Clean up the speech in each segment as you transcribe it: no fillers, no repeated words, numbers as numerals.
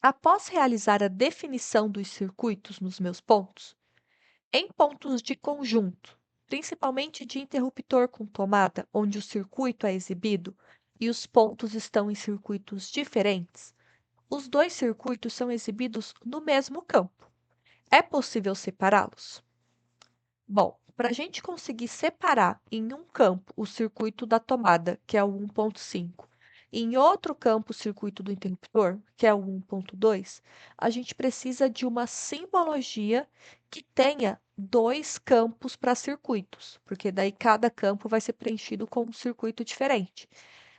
Após realizar a definição dos circuitos nos meus pontos, em pontos de conjunto, principalmente de interruptor com tomada, onde o circuito é exibido e os pontos estão em circuitos diferentes, os dois circuitos são exibidos no mesmo campo. É possível separá-los? Bom, para a gente conseguir separar em um campo o circuito da tomada, que é o 1.5, e em outro campo o circuito do interruptor, que é o 1.2, a gente precisa de uma simbologia que tenha dois campos para circuitos, porque daí cada campo vai ser preenchido com um circuito diferente.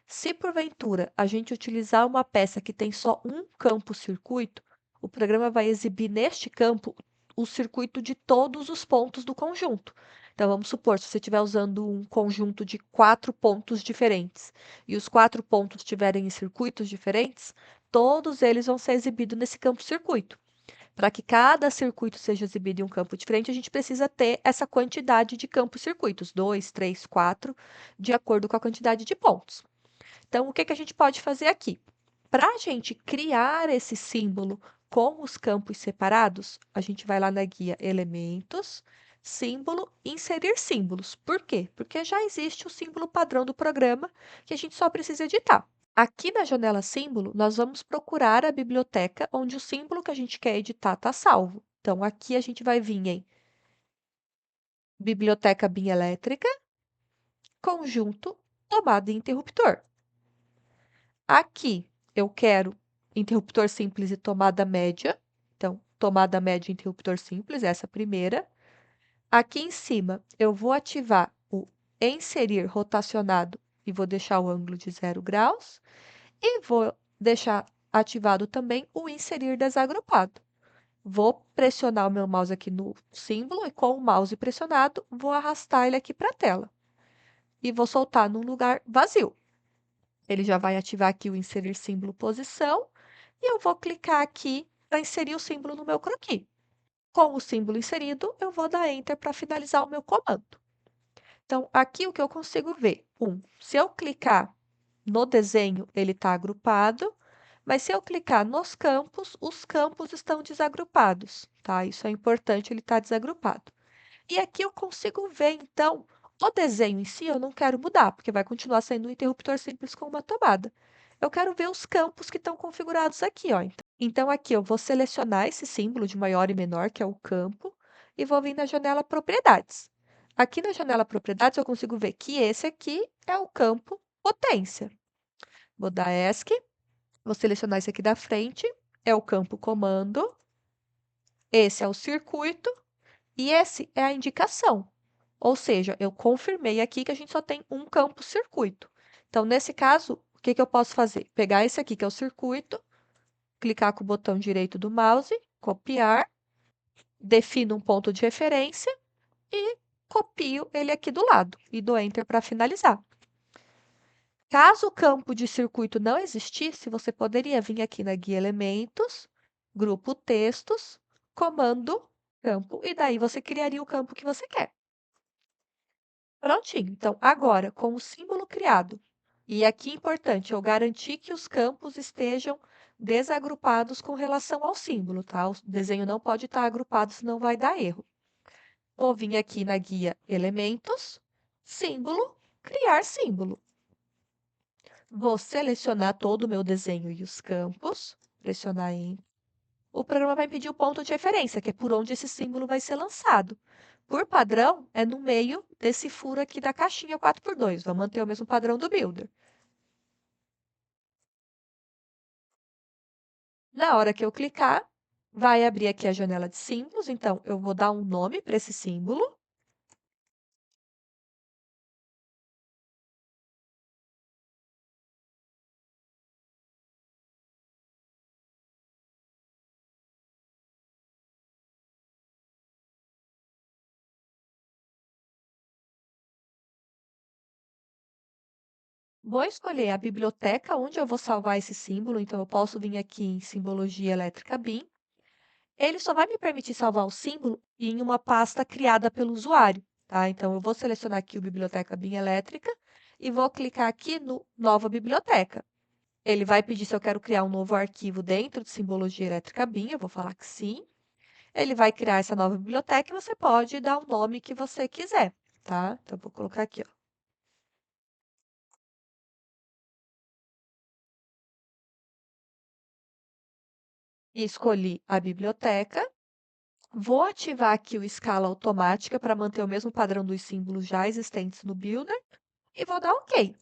Se porventura a gente utilizar uma peça que tem só um campo circuito, o programa vai exibir neste campo o circuito de todos os pontos do conjunto. Então, vamos supor, se você estiver usando um conjunto de 4 pontos diferentes e os 4 pontos estiverem em circuitos diferentes, todos eles vão ser exibidos nesse campo circuito. Para que cada circuito seja exibido em um campo diferente, a gente precisa ter essa quantidade de campos circuitos, 2, 3, 4, de acordo com a quantidade de pontos. Então, o que que a gente pode fazer aqui? Para a gente criar esse símbolo com os campos separados, a gente vai lá na guia Elementos, Símbolo, Inserir símbolos. Por quê? Porque já existe o símbolo padrão do programa que a gente só precisa editar. Aqui na janela Símbolo, nós vamos procurar a biblioteca onde o símbolo que a gente quer editar está salvo. Então, aqui a gente vai vir em Biblioteca BIM Elétrica, Conjunto, Tomada e Interruptor. Aqui eu quero interruptor simples e tomada média. Então, tomada média e interruptor simples, essa primeira. Aqui em cima, eu vou ativar o inserir rotacionado e vou deixar o ângulo de 0 graus. E vou deixar ativado também o inserir desagrupado. Vou pressionar o meu mouse aqui no símbolo e com o mouse pressionado, vou arrastar ele aqui para a tela. E vou soltar num lugar vazio. Ele já vai ativar aqui o inserir símbolo posição e eu vou clicar aqui para inserir o símbolo no meu croquis. Com o símbolo inserido, eu vou dar Enter para finalizar o meu comando. Então, aqui o que eu consigo ver? Se eu clicar no desenho, ele está agrupado, mas se eu clicar nos campos, os campos estão desagrupados, tá? Isso é importante, ele está desagrupado. E aqui eu consigo ver, então, o desenho em si eu não quero mudar, porque vai continuar sendo um interruptor simples com uma tomada. Eu quero ver os campos que estão configurados aqui, ó. Então, aqui eu vou selecionar esse símbolo de maior e menor, que é o campo, e vou vir na janela Propriedades. Aqui na janela Propriedades eu consigo ver que esse aqui é o campo Potência. Vou dar ESC, vou selecionar esse aqui da frente, é o campo Comando, esse é o circuito, e esse é a indicação. Ou seja, eu confirmei aqui que a gente só tem um campo circuito. Então, nesse caso, o que que eu posso fazer? Pegar esse aqui, que é o circuito, clicar com o botão direito do mouse, copiar, defino um ponto de referência e copio ele aqui do lado e dou Enter para finalizar. Caso o campo de circuito não existisse, você poderia vir aqui na guia Elementos, Grupo Textos, Comando Campo, e daí você criaria o campo que você quer. Prontinho. Então, agora, com o símbolo criado, e aqui é importante, eu garantir que os campos estejam desagrupados com relação ao símbolo, tá? O desenho não pode estar agrupado, senão vai dar erro. Vou vir aqui na guia Elementos, Símbolo, Criar símbolo. Vou selecionar todo o meu desenho e os campos, pressionar Enter. O programa vai pedir o ponto de referência, que é por onde esse símbolo vai ser lançado. Por padrão, é no meio desse furo aqui da caixinha 4x2. Vou manter o mesmo padrão do Builder. Na hora que eu clicar, vai abrir aqui a janela de símbolos. Então, eu vou dar um nome para esse símbolo. Vou escolher a biblioteca onde eu vou salvar esse símbolo. Então, eu posso vir aqui em Simbologia Elétrica BIM. Ele só vai me permitir salvar o símbolo em uma pasta criada pelo usuário, tá? Então, eu vou selecionar aqui o Biblioteca BIM Elétrica e vou clicar aqui no Nova Biblioteca. Ele vai pedir se eu quero criar um novo arquivo dentro de simbologia elétrica BIM, eu vou falar que sim. Ele vai criar essa nova biblioteca e você pode dar o nome que você quiser, tá? Então, vou colocar aqui, ó. Escolhi a biblioteca. Vou ativar aqui o escala automática para manter o mesmo padrão dos símbolos já existentes no Builder e vou dar OK.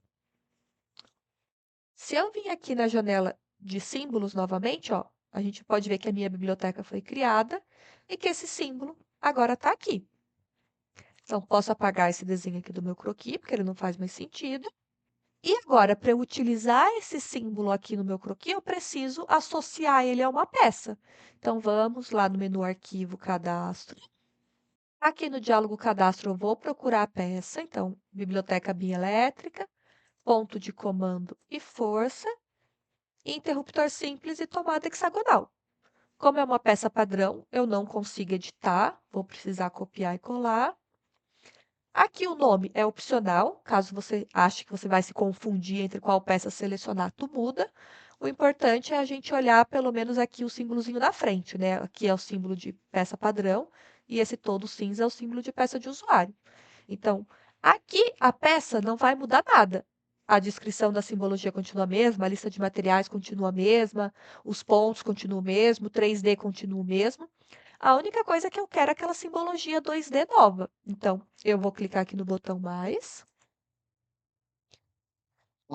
Se eu vim aqui na janela de símbolos novamente, ó, a gente pode ver que a minha biblioteca foi criada e que esse símbolo agora está aqui. Então, posso apagar esse desenho aqui do meu croquis, porque ele não faz mais sentido. E agora, para eu utilizar esse símbolo aqui no meu croquis, eu preciso associar ele a uma peça. Então, vamos lá no menu Arquivo, Cadastro. Aqui no diálogo Cadastro, eu vou procurar a peça. Então, Biblioteca BIM Elétrica, ponto de comando e força, interruptor simples e tomada hexagonal. Como é uma peça padrão, eu não consigo editar, vou precisar copiar e colar. Aqui o nome é opcional, caso você ache que você vai se confundir entre qual peça selecionar, tu muda. O importante é a gente olhar pelo menos aqui o símbolozinho da frente, né? Aqui é o símbolo de peça padrão e esse todo cinza é o símbolo de peça de usuário. Então, aqui a peça não vai mudar nada. A descrição da simbologia continua a mesma, a lista de materiais continua a mesma, os pontos continuam o mesmo, o 3D continua o mesmo. A única coisa que eu quero é aquela simbologia 2D nova. Então, eu vou clicar aqui no botão mais.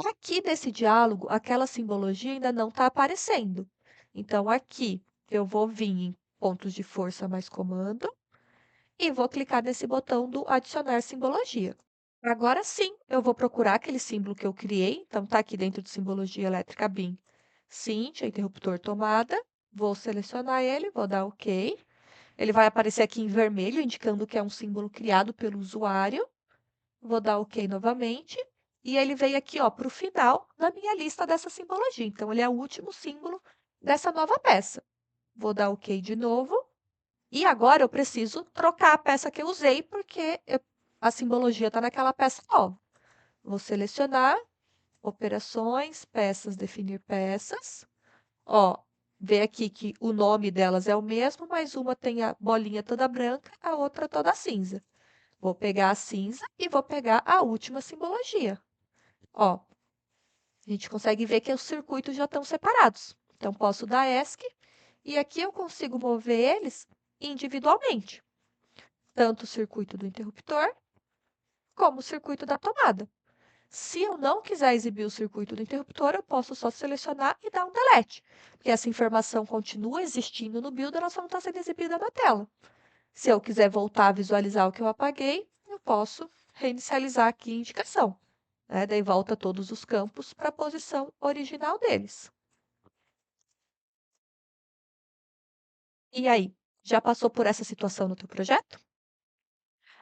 Aqui nesse diálogo, aquela simbologia ainda não está aparecendo. Então, aqui eu vou vir em pontos de força mais comando e vou clicar nesse botão do adicionar simbologia. Agora sim, eu vou procurar aquele símbolo que eu criei. Então, está aqui dentro de simbologia elétrica BIM. Cintia, interruptor tomada. Vou selecionar ele, vou dar OK. Ele vai aparecer aqui em vermelho, indicando que é um símbolo criado pelo usuário. Vou dar OK novamente. E ele veio aqui, ó, para o final da minha lista dessa simbologia. Então, ele é o último símbolo dessa nova peça. Vou dar OK de novo. E agora eu preciso trocar a peça que eu usei, porque a simbologia está naquela peça nova. Vou selecionar, operações, peças, definir peças. Ó, vê aqui que o nome delas é o mesmo, mas uma tem a bolinha toda branca, a outra toda cinza. Vou pegar a cinza e vou pegar a última simbologia. Ó, a gente consegue ver que os circuitos já estão separados. Então, posso dar ESC e aqui eu consigo mover eles individualmente. Tanto o circuito do interruptor, como o circuito da tomada. Se eu não quiser exibir o circuito do interruptor, eu posso só selecionar e dar um delete, porque essa informação continua existindo no Builder, ela só não está sendo exibida na tela. Se eu quiser voltar a visualizar o que eu apaguei, eu posso reinicializar aqui a indicação. Né? Daí volta todos os campos para a posição original deles. E aí, já passou por essa situação no teu projeto?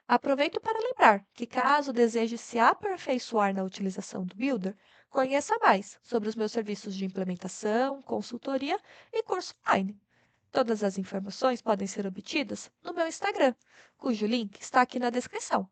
Aproveito para lembrar que, caso deseje se aperfeiçoar na utilização do Builder, conheça mais sobre os meus serviços de implementação, consultoria e curso online. Todas as informações podem ser obtidas no meu Instagram, cujo link está aqui na descrição.